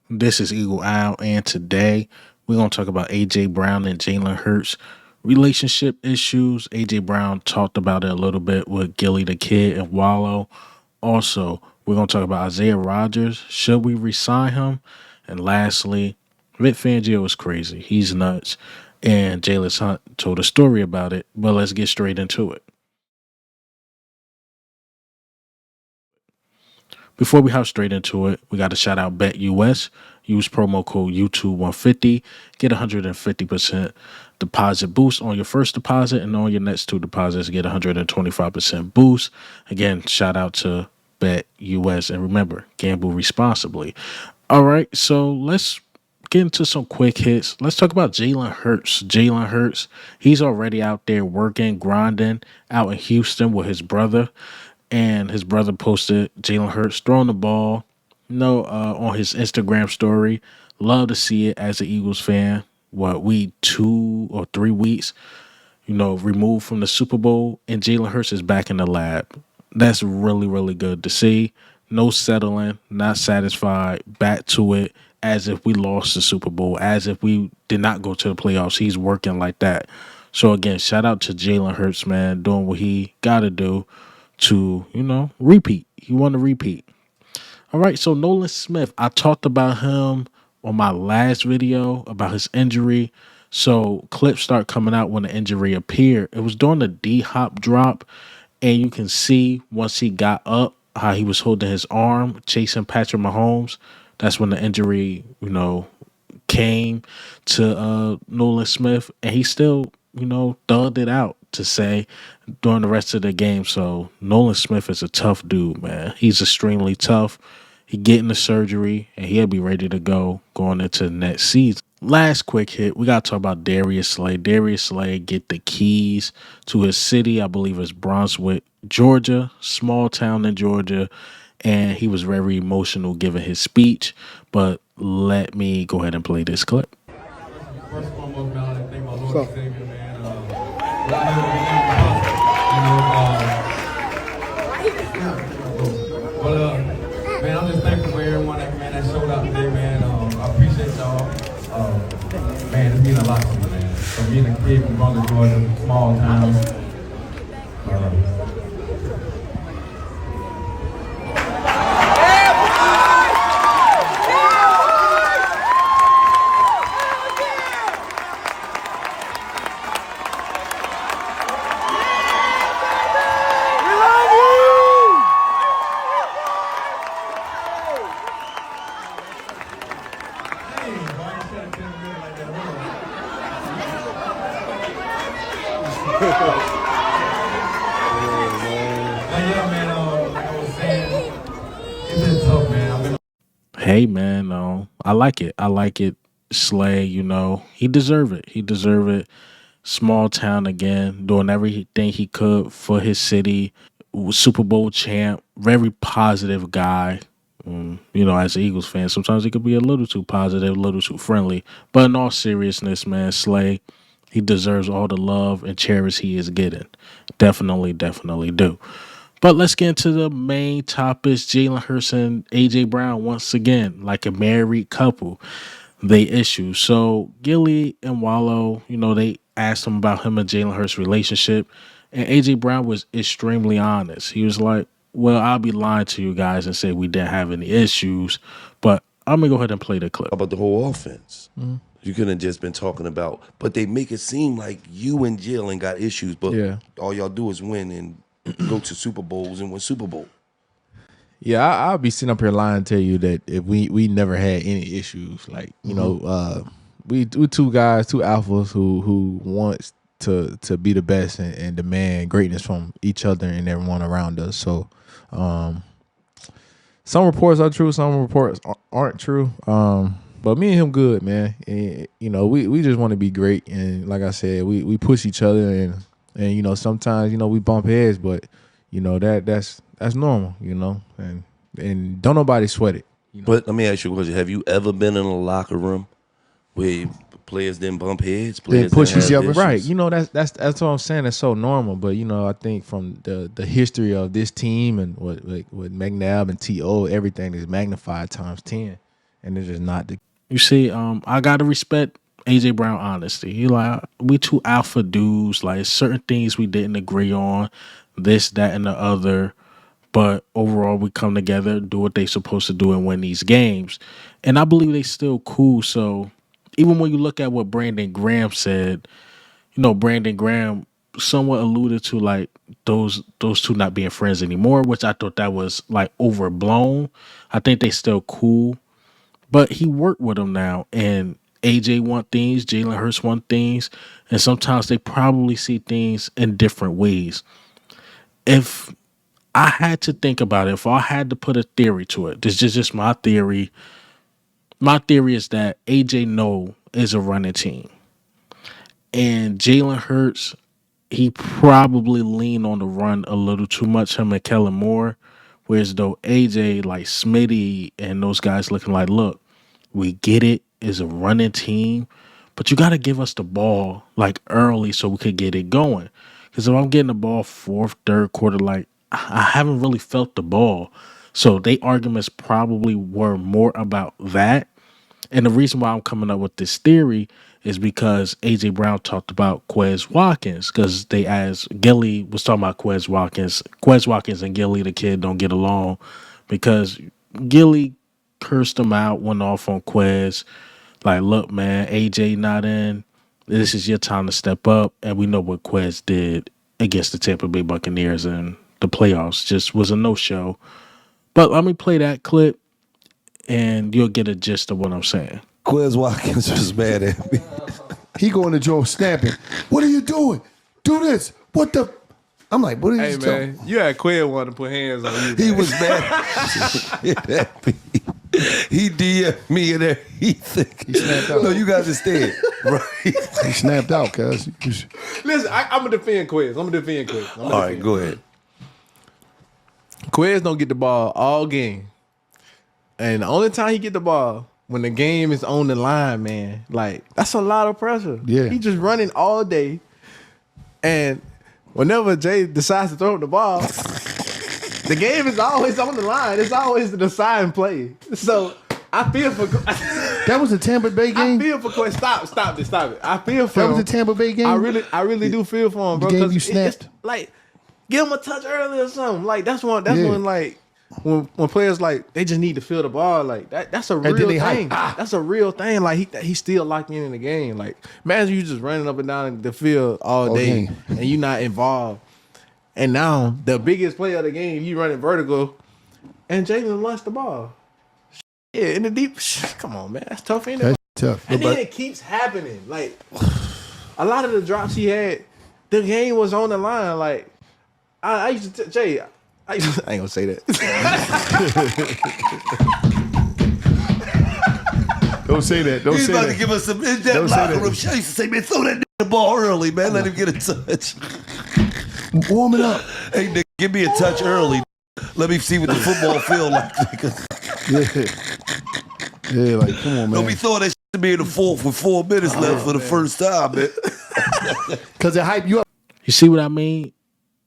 This is Eagle Owl, and today we're going to talk about AJ Brown and Jalen Hurts relationship issues. AJ Brown talked about it a little bit with Gilly the Kid and Wallow. Also, we're going to talk about Isaiah Rodgers. Should we resign him? And lastly, Vic Fangio is crazy. He's nuts. And Jalen Hunt told a story about it, but let's get straight into it. Before we hop straight into it, we got to shout out BetUS. Use promo code YouTube150. Get 150% deposit boost on your first deposit, and on your next two deposits, get 125% boost. Again, shout out to BetUS. And remember, gamble responsibly. All right, so let's get into some quick hits. Let's talk about Jalen Hurts. Jalen Hurts, he's already out there working, grinding out in Houston with his brother, and his brother posted Jalen Hurts throwing the ball, on his Instagram story. Love to see it as an Eagles fan. What, we 2 or 3 weeks, removed from the Super Bowl, and Jalen Hurts is back in the lab. That's really, really good to see. No settling, not satisfied, back to it as if we lost the Super Bowl, as if we did not go to the playoffs. He's working like that. So again, shout out to Jalen Hurts, man, doing what he gotta do to, repeat. He want to repeat. All right, so Nolan Smith, I talked about him on my last video about his injury. So clips start coming out when the injury appeared. It was during the D-hop drop, and you can see once he got up how he was holding his arm, chasing Patrick Mahomes. That's when the injury, came to Nolan Smith, and he still, thugged it out to say during the rest of the game. So Nolan Smith is a tough dude, man. He's extremely tough. He getting the surgery, and he'll be ready to go going into the next season. Last quick hit, we got to talk about Darius Slay. Darius Slay get the keys to his city. I believe it's Brunswick, Georgia, small town in Georgia. And he was very emotional giving his speech. But let me go ahead and play this clip. First and foremost, man, I want to thank my Lord and Savior, man. Man, I'm just thankful for everyone that showed up today, man. I appreciate y'all. Man, it's mean a lot to me, man. From being a kid from Brunswick, Georgia, small town. Hey, man, I like it. I like it. Slay, he deserve it. He deserve it. Small town again, doing everything he could for his city. Super Bowl champ, very positive guy. As an Eagles fan, sometimes he could be a little too positive, a little too friendly. But in all seriousness, man, Slay, he deserves all the love and cherish he is getting. Definitely, definitely do. But let's get into the main topics. Jalen Hurts and AJ Brown once again, like a married couple, they issue. So Gilly and Wallow, they asked him about him and Jalen Hurts' relationship, and AJ Brown was extremely honest. He was like, "Well, I'll be lying to you guys and say we didn't have any issues, but I'm gonna go ahead and play the clip." About the whole offense. You could have just been talking about, but they make it seem like you and Jalen got issues, but all y'all do is win and go to Super Bowls and win Super Bowl. Yeah, I'll be sitting up here lying to you that if we never had any issues. Like, we two guys, two alphas who wants to be the best and demand greatness from each other and everyone around us. So some reports are true, some reports aren't true. But me and him good, man. And, we just want to be great. And like I said, we push each other and sometimes, we bump heads, but that's normal, and don't nobody sweat it. But let me ask you a question. Have you ever been in a locker room where players didn't bump heads? They Players push didn't each have other, right? issues? That's what I'm saying. That's so normal. But I think from the history of this team and what with McNabb and T.O., everything is magnified times 10. and it's just not the. You see, I gotta respect AJ Brown honesty. He like we two alpha dudes. Like certain things we didn't agree on, this, that, and the other. But overall, we come together, do what they supposed to do, and win these games. And I believe they still cool. So even when you look at what Brandon Graham said, Brandon Graham somewhat alluded to like those two not being friends anymore, which I thought that was like overblown. I think they still cool, but he worked with them now, and AJ want things, Jalen Hurts want things, and sometimes they probably see things in different ways. If I had to think about it, if I had to put a theory to it, this is just my theory. My theory is that AJ is a running team, and Jalen Hurts, he probably leaned on the run a little too much, him and Kellen Moore. Whereas though AJ, like Smitty and those guys looking like, look, we get it, is a running team, but you got to give us the ball like early so we could get it going. Because if I'm getting the ball fourth, third quarter, like I haven't really felt the ball. So they arguments probably were more about that. And the reason why I'm coming up with this theory is because AJ Brown talked about Quez Watkins, because they asked Gilly was talking about Quez Watkins. Quez Watkins and Gilly, the kid, don't get along because Gilly cursed him out, went off on Quez. Like, look, man, AJ not in. This is your time to step up. And we know what Quez did against the Tampa Bay Buccaneers in the playoffs. Just was a no-show. But let me play that clip and you'll get a gist of what I'm saying. Quez Watkins was mad at me. He going to Joe snapping. What are you doing? Do this. What the? I'm like, what are you doing? Man, you had Quinn want to put hands on you. He was mad at me. He DM'd me and there. He snapped out. No, you got to understand. Right. He snapped out, cuz. Listen, I'm going to defend Quiz. All right, go ahead. Quiz don't get the ball all game. And the only time he get the ball, when the game is on the line, man, like, that's a lot of pressure. Yeah. He just running all day. And whenever Jay decides to throw the ball, the game is always on the line. It's always the deciding play. So I feel for That was the Tampa Bay game? I feel for Quest. Stop it. I feel for That him. was the Tampa Bay game? I really do feel for him, bro. The game 'cause you it's snapped? like, give him a touch early or something. Like that's when like when players like they just need to feel the ball. Like that's a real then they thing. hype. That's a real thing. Like he's still locked in the game. Like imagine you just running up and down the field all day game. and you not involved. And now the biggest player of the game, you running vertical, and Jalen lost the ball. Yeah, in the deep. Come on, man, that's tough, ain't it? That's tough. And then it keeps happening. Like a lot of the drops he had, the game was on the line. Like I used to Jay. I ain't gonna say that. Don't say that. Don't He's say about that. to give us some in-depth Don't say locker that. room shit. I used to say, man, throw that the ball early, man. Let him get a touch. Warm it up. Hey, nigga, give me a touch early. Let me see what the football feel like, nigga. Yeah, like, come on, man. Don't be throwing that shit to me in the fourth with 4 minutes left for the first time, man. Because it hype you up. You see what I mean?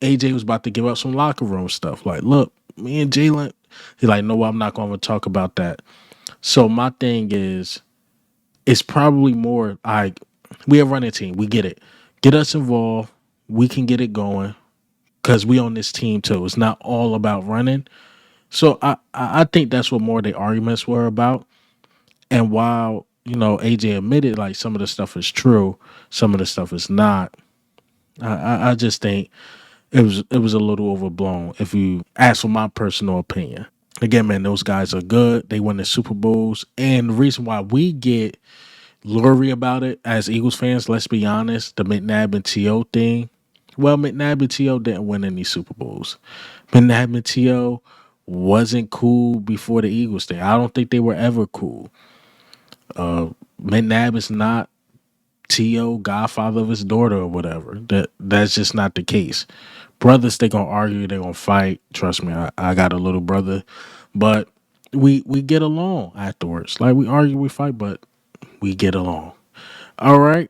AJ was about to give up some locker room stuff. Like, look, me and Jalen, he's like, no, I'm not going to talk about that. So my thing is, it's probably more like, we a running team. We get it. Get us involved. We can get it going because we on this team too. It's not all about running. So I think that's what more of the arguments were about. And while, AJ admitted like some of the stuff is true, some of the stuff is not, I just think it was a little overblown if you ask for my personal opinion. Again, man, those guys are good. They win the Super Bowls. And the reason why we get lurid about it as Eagles fans, let's be honest, the McNabb and T.O. thing. Well, McNabb and T.O. didn't win any Super Bowls. McNabb and T.O. wasn't cool before the Eagles thing. I don't think they were ever cool. McNabb is not T.O. godfather of his daughter or whatever. That's just not the case. Brothers, they gonna argue, they gonna fight. Trust me, I got a little brother. But we get along afterwards. Like we argue, we fight, but we get along. All right.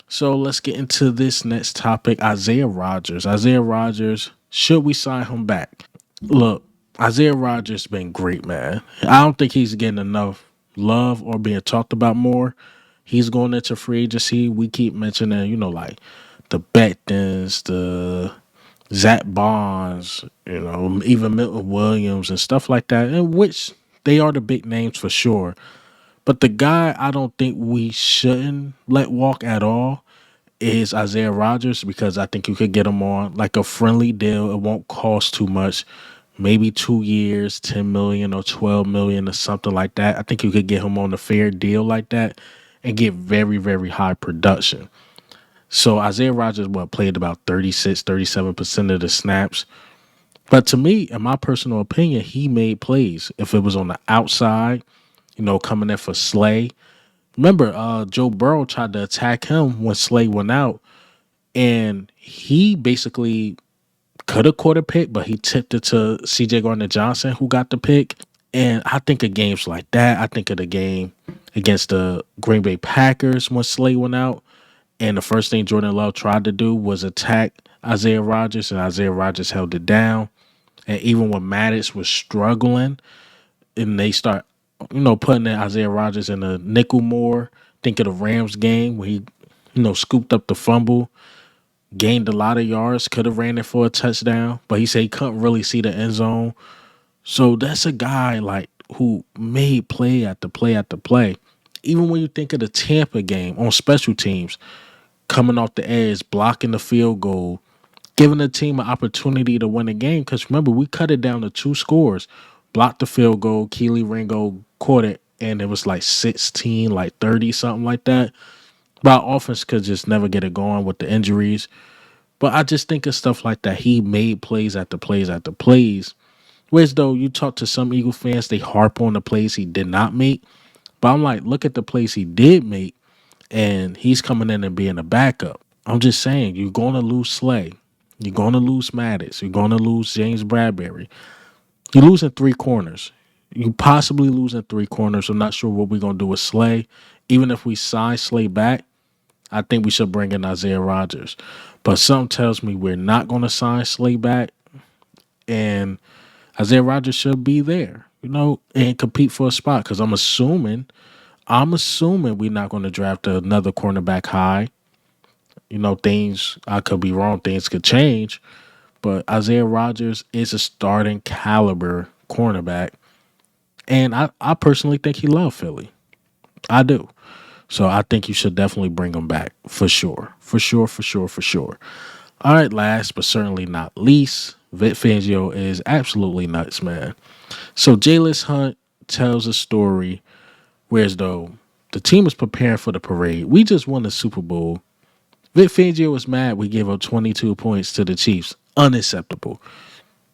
So let's get into this next topic. Isaiah Rodgers. Isaiah Rodgers, should we sign him back? Look, Isaiah Rodgers been great, man. I don't think he's getting enough love or being talked about more. He's going into free agency. We keep mentioning, like the Bectons, the Zach Bonds, even Milton Williams and stuff like that, in which they are the big names for sure. But the guy I don't think we shouldn't let walk at all is Isaiah Rodgers, because I think you could get him on like a friendly deal. It won't cost too much. Maybe 2 years, 10 million or 12 million or something like that. I think you could get him on a fair deal like that and get very, very high production. So Isaiah Rodgers played about 36, 37% of the snaps. But to me, in my personal opinion, he made plays. If it was on the outside, coming in for Slay. Remember, Joe Burrow tried to attack him when Slay went out, and he basically could have caught a pick, but he tipped it to CJ Gardner-Johnson, who got the pick. And I think of games like that. I think of the game against the Green Bay Packers when Slay went out, and the first thing Jordan Love tried to do was attack Isaiah Rodgers, and Isaiah Rodgers held it down. And even when Maddox was struggling, and they start, putting in Isaiah Rodgers in a nickel more. Think of the Rams game where he, scooped up the fumble, gained a lot of yards, could have ran it for a touchdown, but he said he couldn't really see the end zone. So that's a guy like who made play after play after play. Even when you think of the Tampa game on special teams, coming off the edge, blocking the field goal, giving the team an opportunity to win the game. Because remember, we cut it down to 2 scores. Blocked the field goal, Keely Ringo caught it, and it was like 16, like 30, something like that. But our offense could just never get it going with the injuries. But I just think of stuff like that. He made plays after plays after plays. Whereas though you talk to some Eagle fans, they harp on the plays he did not make. But I'm like, look at the plays he did make, and he's coming in and being a backup. I'm just saying, you're going to lose Slay. You're going to lose Maddox. You're going to lose James Bradbury. You're losing 3 corners. You possibly losing 3 corners. I'm not sure what we're going to do with Slay. Even if we sign Slay back, I think we should bring in Isaiah Rodgers. But something tells me we're not going to sign Slay back, and Isaiah Rodgers should be there, and compete for a spot. Because I'm assuming we're not going to draft another cornerback high. Things, I could be wrong. Things could change. But Isaiah Rodgers is a starting caliber cornerback. And I personally think he loves Philly. I do. So I think you should definitely bring him back for sure. For sure, for sure, for sure. All right, last but certainly not least, Vic Fangio is absolutely nuts, man. So Jalen Hunt tells a story, whereas though the team is preparing for the parade. We just won the Super Bowl. Vic Fangio was mad we gave up 22 points to the Chiefs. Unacceptable.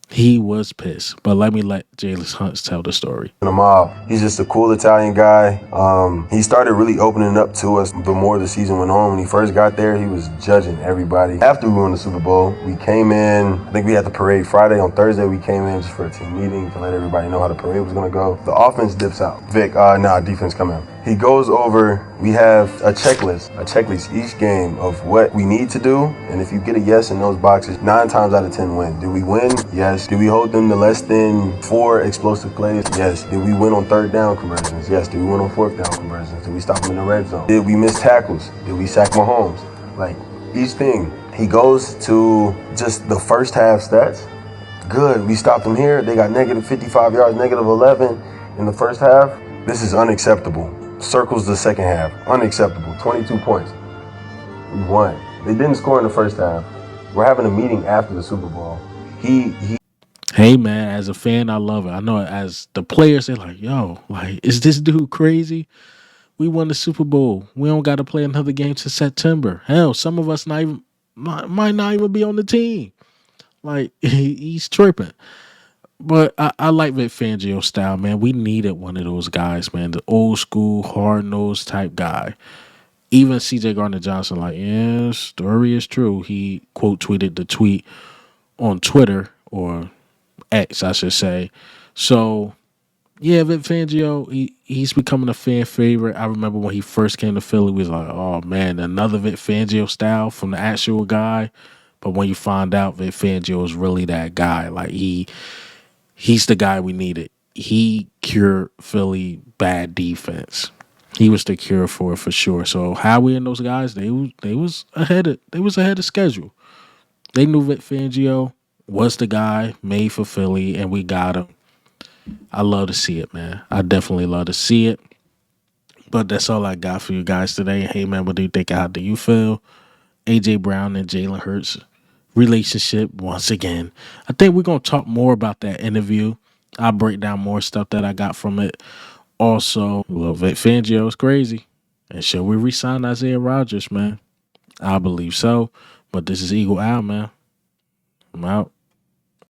He was pissed. But let Jalen Hunt tell the story. He's just a cool Italian guy. He started really opening up to us the more the season went on. When he first got there, he was judging everybody. After we won the Super Bowl, we came in, I think we had the parade Friday. On Thursday, we came in just for a team meeting to let everybody know how the parade was going to go. The offense dips out. Vic, defense come out. He goes over, we have a checklist each game of what we need to do. And if you get a yes in those boxes, 9 times out of 10 win. Did we win? Yes. Did we hold them to less than 4 explosive plays? Yes. Did we win on 3rd down conversions? Yes. Did we win on 4th down conversions? Did we stop them in the red zone? Did we miss tackles? Did we sack Mahomes? Like, each thing. He goes to just the first half stats. Good. We stopped them here. They got negative 55 yards, negative 11 in the first half. This is unacceptable. Circles the second half. Unacceptable. 22 points. We won. They didn't score in the first half. We're having a meeting after the Super Bowl. Hey man, as a fan, I love it. I know as the players, they're like, yo, like, is this dude crazy? We won the Super Bowl. We don't got to play another game till September. Hell, some of us might not even be on the team. Like, he's tripping. But I like Vic Fangio style, man. We needed one of those guys, man. The old school, hard-nosed type guy. Even CJ Gardner-Johnson, like, yeah, story is true. He quote tweeted the tweet on Twitter, or X, I should say. So, yeah, Vic Fangio, he's becoming a fan favorite. I remember when he first came to Philly, we was like, oh, man, another Vic Fangio style from the actual guy. But when you find out Vic Fangio is really that guy, like, he's the guy we needed. he cured Philly bad defense. He was the cure for it for sure. So Howie and those guys, they was ahead of schedule. They knew Vic Fangio was the guy made for Philly, and we got him. I love to see it, man. I definitely love to see it. But that's all I got for you guys today. Hey, man, what do you think? How do you feel? AJ Brown and Jalen Hurts relationship once again. I think we're going to talk more about that interview. I'll break down more stuff that I got from it. Also, Vic Fangio is crazy. And shall we re-sign Isaiah Rodgers, man? I believe so. But this is Eagle Owl, man. I'm out.